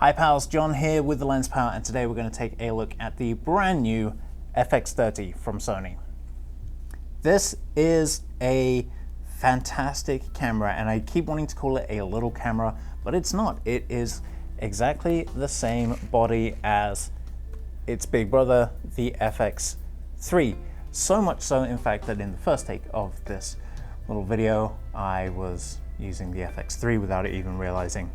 Hi pals, John here with the LensPal, and today we're going to take a look at the brand new FX30 from Sony. This is a fantastic camera, and I keep wanting to call it a little camera, but it's not. It is exactly the same body as its big brother, the FX3. So much so, in fact, that in the first take of this little video, I was using the FX3 without it even realizing.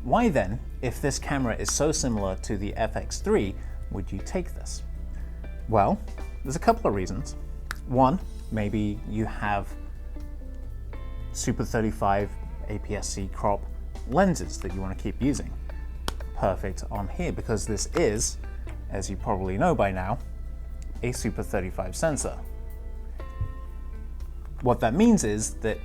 Why then, if this camera is so similar to the FX3, would you take this? Well, there's a couple of reasons. One, maybe you have Super 35 APS-C crop lenses that you want to keep using. Perfect on here, because this is, as you probably know by now, a Super 35 sensor. What that means is that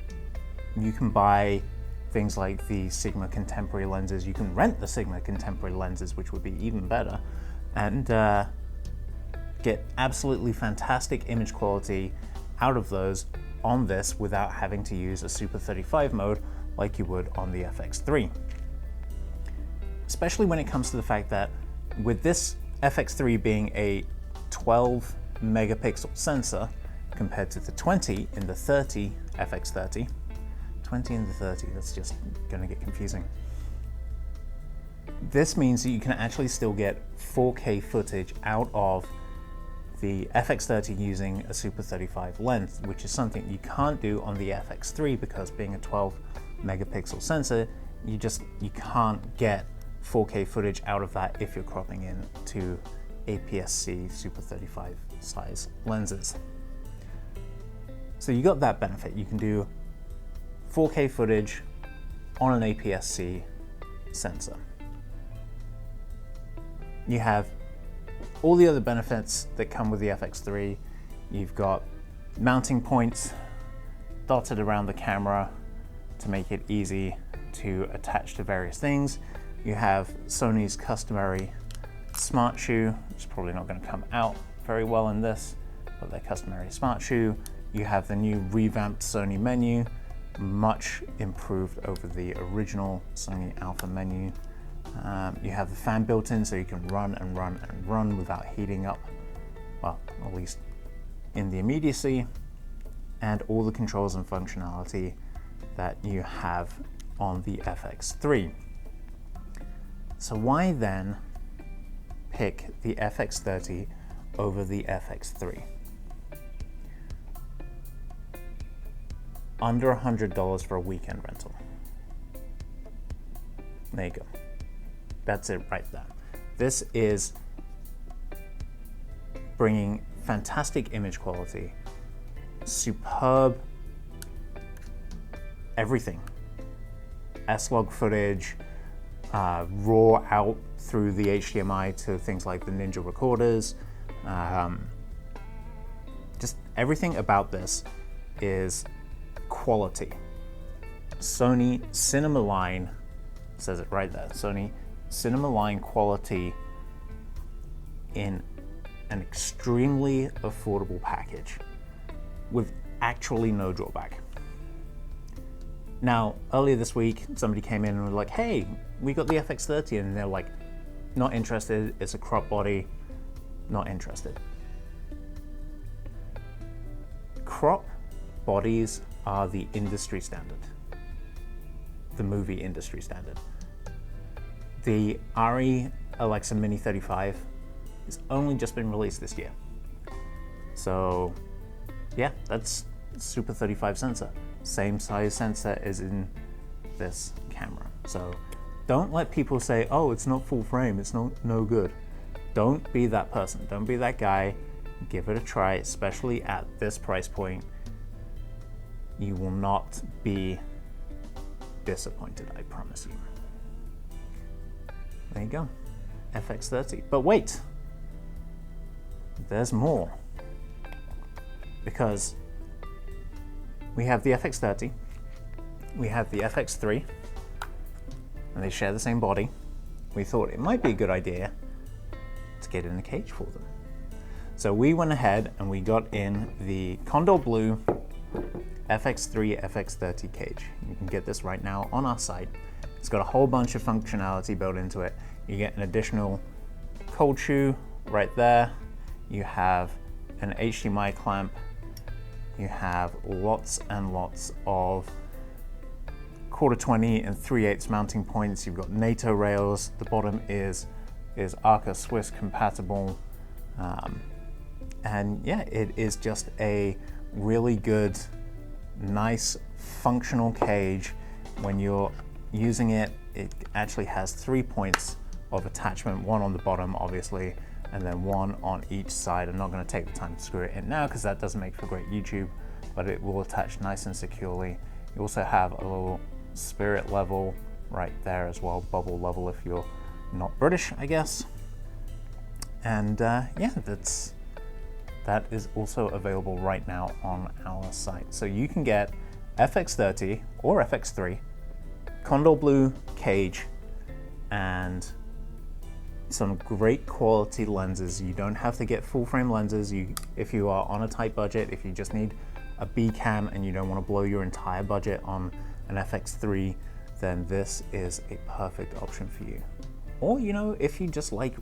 you can buy things like the Sigma Contemporary lenses, you can rent the Sigma Contemporary lenses, which would be even better, and get absolutely fantastic image quality out of those on this without having to use a Super 35 mode like you would on the FX3. Especially when it comes to the fact that with this FX3 being a 12 megapixel sensor compared to the 20 in the 30 FX30, 20 and the 30, that's just going to get confusing. This means that you can actually still get 4K footage out of the FX30 using a Super 35 lens, which is something you can't do on the FX3 because being a 12 megapixel sensor, you can't get 4K footage out of that if you're cropping in to APS-C Super 35 size lenses. So you got that benefit. You can do 4K footage on an APS-C sensor. You have all the other benefits that come with the FX3. You've got mounting points dotted around the camera to make it easy to attach to various things. You have Sony's customary smart shoe, which is probably not going to come out very well in this, but their customary smart shoe. You have the new revamped Sony menu, much improved over the original Sony Alpha menu. You have the fan built in so you can run and run and run without heating up, well, at least in the immediacy, and all the controls and functionality that you have on the FX3. So why then pick the FX30 over the FX3? Under $100 for a weekend rental. There you go. That's it right there. This is bringing fantastic image quality, superb everything. S-Log footage, raw out through the HDMI to things like the Ninja recorders. Just everything about this is quality. Sony Cinema Line says it right there. Sony Cinema Line quality in an extremely affordable package with actually no drawback. Now, earlier this week, somebody came in and was like, hey, we got the FX30, and they're like, not interested, it's a crop body, not interested. Crop bodies are the industry standard, the movie industry standard. The ARRI Alexa Mini 35 has only just been released this year. So yeah, that's Super 35 sensor. Same size sensor as in this camera. So don't let people say, oh, it's not full frame, it's no good. Don't be that person, don't be that guy. Give it a try, especially at this price point. You will not be disappointed, I promise you. There you go, FX30. But wait, there's more. Because we have the FX30, we have the FX3, and they share the same body. We thought it might be a good idea to get in a cage for them. So we went ahead and we got in the Condor Blue FX3 FX30 cage. You can get this right now on our site It's got a whole bunch of functionality built into it. You get an additional cold shoe right there. You have an HDMI clamp. You have lots and lots of 1/4-20 and 3/8 mounting points. You've got NATO rails. The bottom is Arca Swiss compatible. And yeah, it is just a really good, nice, functional cage. When you're using it, it actually has 3 points of attachment, one on the bottom, obviously, and then one on each side. I'm not going to take the time to screw it in now because that doesn't make for great YouTube, but it will attach nice and securely. You also have a little spirit level right there as well, bubble level if you're not British, I guess. And yeah, that is also available right now on our site. So you can get FX30 or FX3, Condor Blue cage, and some great quality lenses. You don't have to get full frame lenses. If you are on a tight budget, if you just need a B cam and you don't want to blow your entire budget on an FX3, then this is a perfect option for you. Or, you know, if you just like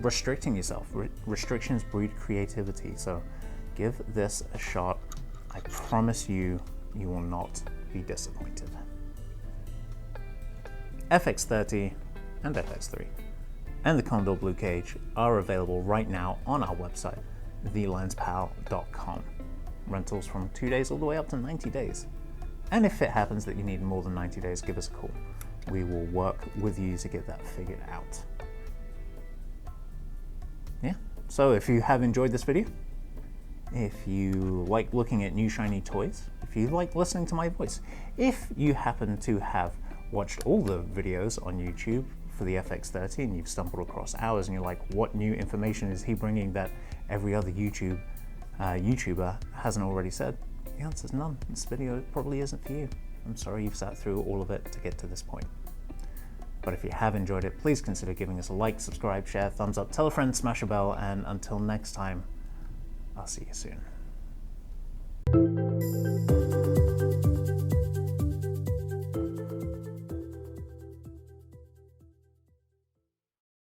restricting yourself, restrictions breed creativity. So give this a shot. I promise you, you will not be disappointed. FX30 and FX3 and the Condor Blue cage are available right now on our website, thelenspal.com. Rentals from 2 days all the way up to 90 days. And if it happens that you need more than 90 days, give us a call. We will work with you to get that figured out. Yeah, so if you have enjoyed this video, if you like looking at new shiny toys, if you like listening to my voice, if you happen to have watched all the videos on YouTube for the FX30 and you've stumbled across ours and you're like, what new information is he bringing that every other YouTuber hasn't already said? The answer is none. This video probably isn't for you. I'm sorry you've sat through all of it to get to this point. But if you have enjoyed it, please consider giving us a like, subscribe, share, thumbs up, tell a friend, smash a bell, and until next time, I'll see you soon.